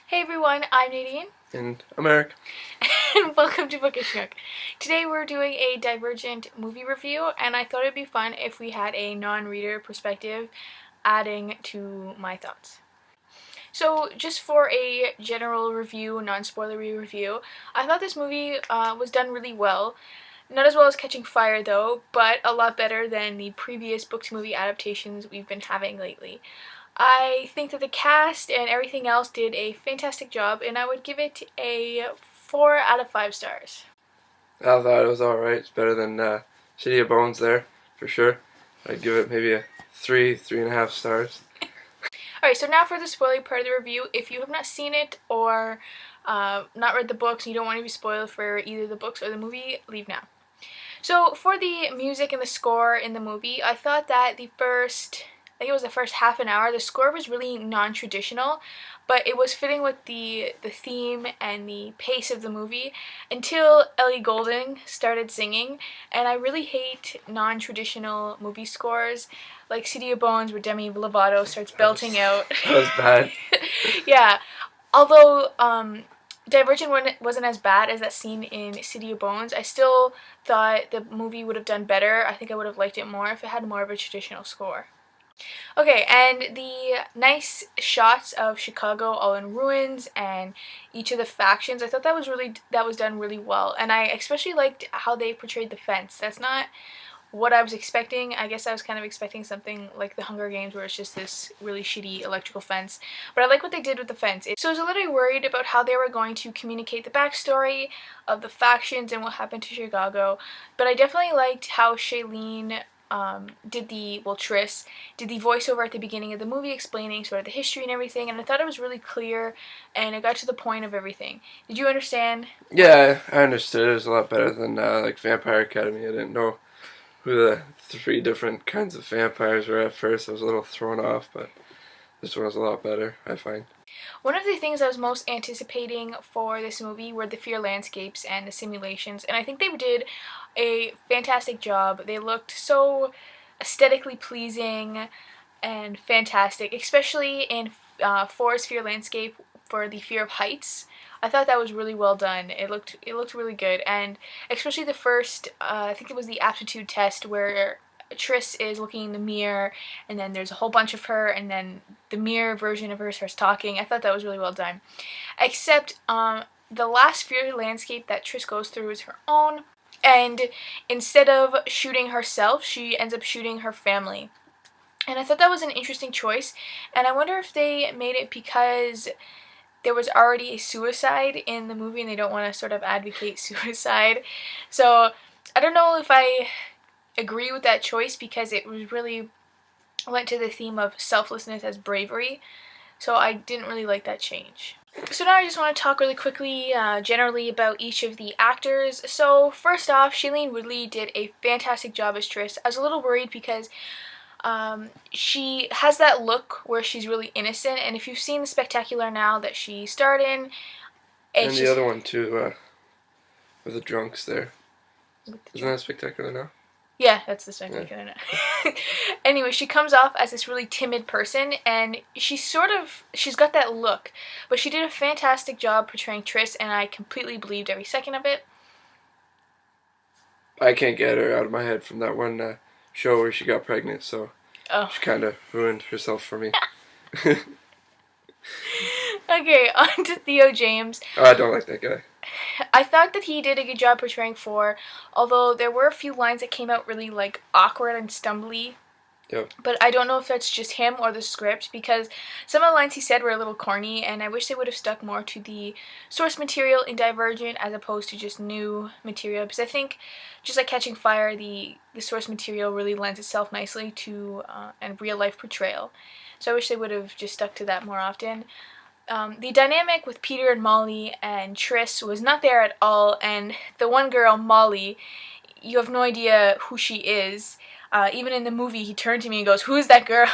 Hey everyone, I'm Nadine. And I'm Eric. And welcome to Bookish Nook. Today we're doing a Divergent movie review, and I thought it'd be fun if we had a non-reader perspective adding to my thoughts. So, just for a general review, non-spoilery review, I thought this movie was done really well. Not as well as Catching Fire, though, but a lot better than the previous book-to-movie adaptations we've been having lately. I think that the cast and everything else did a fantastic job, and I would give it a 4 out of 5 stars. I thought it was alright. It's better than City of Bones there, for sure. I'd give it maybe a 3.5 stars. Alright, so now for the spoiler part of the review. If you have not seen it or not read the books and you don't want to be spoiled for either the books or the movie, leave now. So for the music and the score in the movie, I thought that the first half an hour, the score was really non-traditional, but it was fitting with the theme and the pace of the movie until Ellie Goulding started singing, and I really hate non-traditional movie scores, like City of Bones where Demi Lovato starts belting out. That was bad. Yeah, although Divergent wasn't as bad as that scene in City of Bones, I still thought the movie would have done better. I think I would have liked it more if it had more of a traditional score. Okay, and the nice shots of Chicago all in ruins and each of the factions, I thought that was done really well. And I especially liked how they portrayed the fence. That's not what I was expecting. I guess I was kind of expecting something like the Hunger Games where it's just this really shitty electrical fence. But I like what they did with the fence. So I was a little worried about how they were going to communicate the backstory of the factions and what happened to Chicago. But I definitely liked how Shailene Triss did the voiceover at the beginning of the movie explaining sort of the history and everything, and I thought it was really clear and it got to the point of everything. Did you understand? Yeah, I understood. It was a lot better than like Vampire Academy. I didn't know who the 3 different kinds of vampires were at first. I was a little thrown off, but this one was a lot better, I find. One of the things I was most anticipating for this movie were the fear landscapes and the simulations, and I think they did a fantastic job. They looked so aesthetically pleasing and fantastic, especially in Forest Fear Landscape for the fear of heights. I thought that was really well done. It looked really good, and especially the first, I think it was the aptitude test where Triss is looking in the mirror, and then there's a whole bunch of her, and then the mirror version of her starts talking. I thought that was really well done. Except the last fear landscape that Triss goes through is her own, and instead of shooting herself, she ends up shooting her family. And I thought that was an interesting choice, and I wonder if they made it because there was already a suicide in the movie and they don't want to sort of advocate suicide. So I don't know if I agree with that choice because it was really went to the theme of selflessness as bravery, so I didn't really like that change. So now I just want to talk really quickly generally about each of the actors. So first off, Shailene Woodley did a fantastic job as Triss. I was a little worried because she has that look where she's really innocent, and if you've seen The Spectacular Now that she starred in, and the other one too, with the drunks there. Isn't that Spectacular Now? Yeah, that's The Spectacular Now. Anyway, she comes off as this really timid person, and she's got that look, but she did a fantastic job portraying Triss, and I completely believed every second of it. I can't get her out of my head from that one show where she got pregnant, so she kind of ruined herself for me. Okay, on to Theo James. Oh, I don't like that guy. I thought that he did a good job portraying Four, although there were a few lines that came out really like awkward and stumbly. Yep. But I don't know if that's just him or the script, because some of the lines he said were a little corny, and I wish they would have stuck more to the source material in Divergent as opposed to just new material, because I think, just like Catching Fire, the source material really lends itself nicely to a real-life portrayal. So I wish they would have just stuck to that more often. The dynamic with Peter and Molly and Triss was not there at all, and the one girl, Molly, you have no idea who she is. Even in the movie, he turned to me and goes, "Who is that girl?"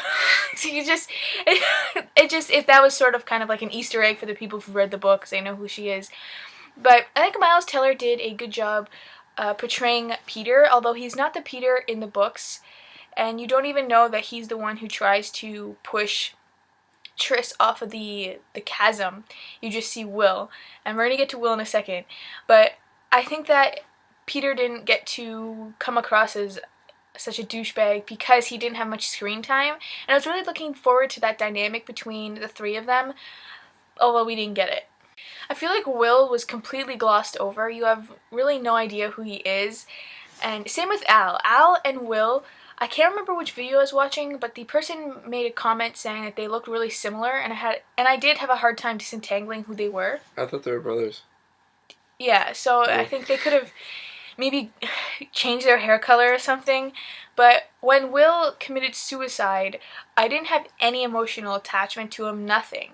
So if that was sort of kind of like an Easter egg for the people who've read the book, because they know who she is. But I think Miles Teller did a good job portraying Peter, although he's not the Peter in the books, and you don't even know that he's the one who tries to push Tris off of the chasm, you just see Will, and we're gonna get to Will in a second. But I think that Peter didn't get to come across as such a douchebag because he didn't have much screen time, and I was really looking forward to that dynamic between the three of them, although we didn't get it. I feel like Will was completely glossed over. You have really no idea who he is. And same with Al. Al and Will, I can't remember which video I was watching, but the person made a comment saying that they looked really similar, and I did have a hard time disentangling who they were. I thought they were brothers. Yeah, so I think they could have maybe changed their hair color or something. But when Will committed suicide, I didn't have any emotional attachment to him, nothing.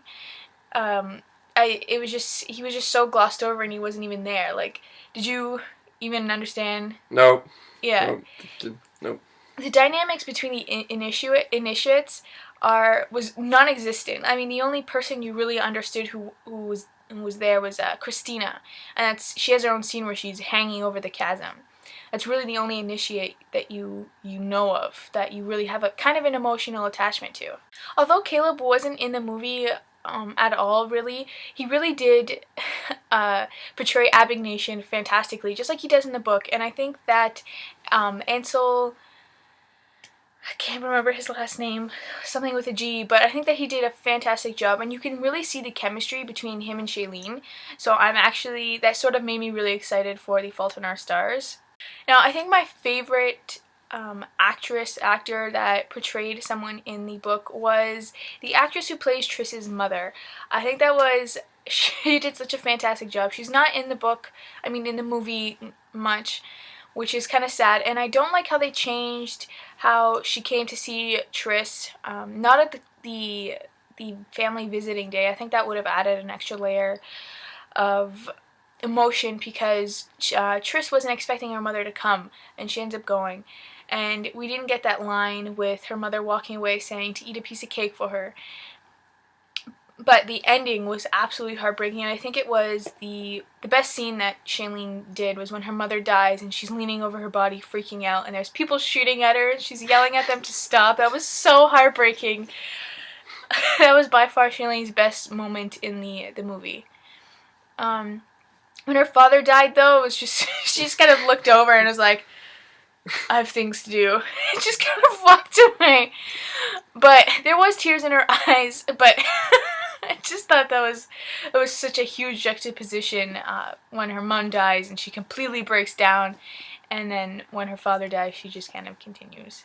It was just, he was just so glossed over and he wasn't even there. Like, did you even understand? Nope. Yeah. Nope. The dynamics between the initiates was non-existent. I mean, the only person you really understood who was there was Christina, and she has her own scene where she's hanging over the chasm. That's really the only initiate that you know of that you really have a kind of an emotional attachment to. Although Caleb wasn't in the movie at all, really, he really did portray Abnegation fantastically, just like he does in the book. And I think that Ansel, I can't remember his last name, something with a G, but I think that he did a fantastic job, and you can really see the chemistry between him and Shailene. So that sort of made me really excited for The Fault in Our Stars. Now, I think my favorite actor that portrayed someone in the book was the actress who plays Triss's mother. I think she did such a fantastic job. She's not in the movie much, which is kind of sad, and I don't like how they changed how she came to see Triss, not at the family visiting day. I think that would have added an extra layer of emotion because Triss wasn't expecting her mother to come, and she ends up going. And we didn't get that line with her mother walking away saying to eat a piece of cake for her. But the ending was absolutely heartbreaking, and I think it was the best scene that Shailene did was when her mother dies and she's leaning over her body freaking out, and there's people shooting at her and she's yelling at them to stop. That was so heartbreaking. That was by far Shailene's best moment in the movie. When her father died, though, it was just she just kind of looked over and was like, I have things to do. And just kind of walked away. But there was tears in her eyes, but I just thought it was such a huge juxtaposition when her mom dies and she completely breaks down, and then when her father dies, she just kind of continues.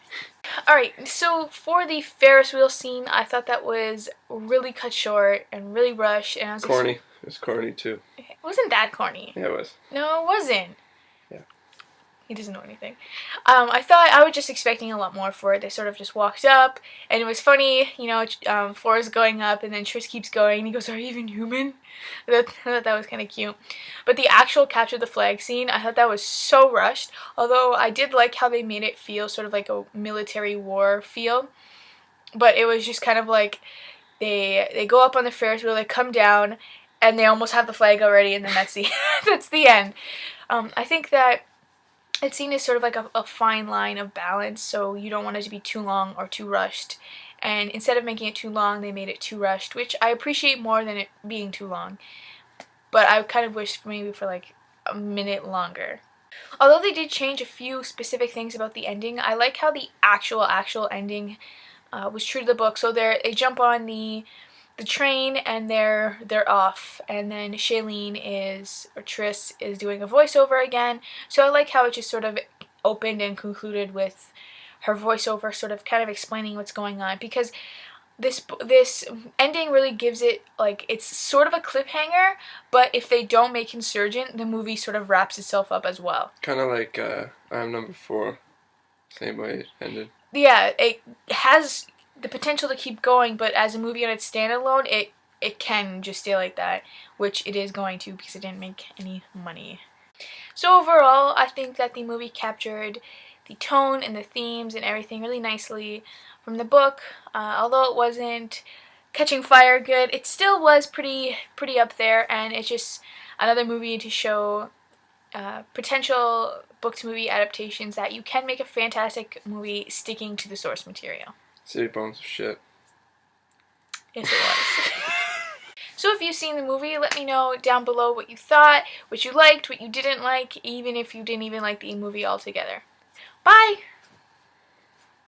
Alright, so for the Ferris wheel scene, I thought that was really cut short and really rushed. And I was corny. It was corny too. It wasn't that corny. Yeah, it was. No, it wasn't. Yeah. He doesn't know anything. I was just expecting a lot more for it. They sort of just walked up, and it was funny, Forrest going up, and then Triss keeps going, and he goes, "Are you even human?" I thought that was kind of cute. But the actual capture the flag scene, I thought that was so rushed, although I did like how they made it feel sort of like a military war feel. But it was just kind of like they go up on the Ferris wheel, they come down, and they almost have the flag already, and then that's the end. I think that it's seen as sort of like a fine line of balance, so you don't want it to be too long or too rushed. And instead of making it too long, they made it too rushed, which I appreciate more than it being too long. But I kind of wish maybe for like a minute longer. Although they did change a few specific things about the ending, I like how the actual ending was true to the book. So they jump on the train and they're off, and then Triss is doing a voiceover again. So I like how it just sort of opened and concluded with her voiceover sort of kind of explaining what's going on, because this ending really gives it, like, it's sort of a cliffhanger, but if they don't make Insurgent, the movie sort of wraps itself up as well. Kind of like I'm Number 4, same way it ended. Yeah, it has the potential to keep going, but as a movie on its standalone, it can just stay like that, which it is going to because it didn't make any money. So overall, I think that the movie captured the tone and the themes and everything really nicely from the book. Although it wasn't catching fire good, it still was pretty up there, and it's just another movie to show potential book-to-movie adaptations that you can make a fantastic movie sticking to the source material. City Bones of shit. Yes, it was. So if you've seen the movie, let me know down below what you thought, what you liked, what you didn't like, even if you didn't even like the movie altogether. Bye!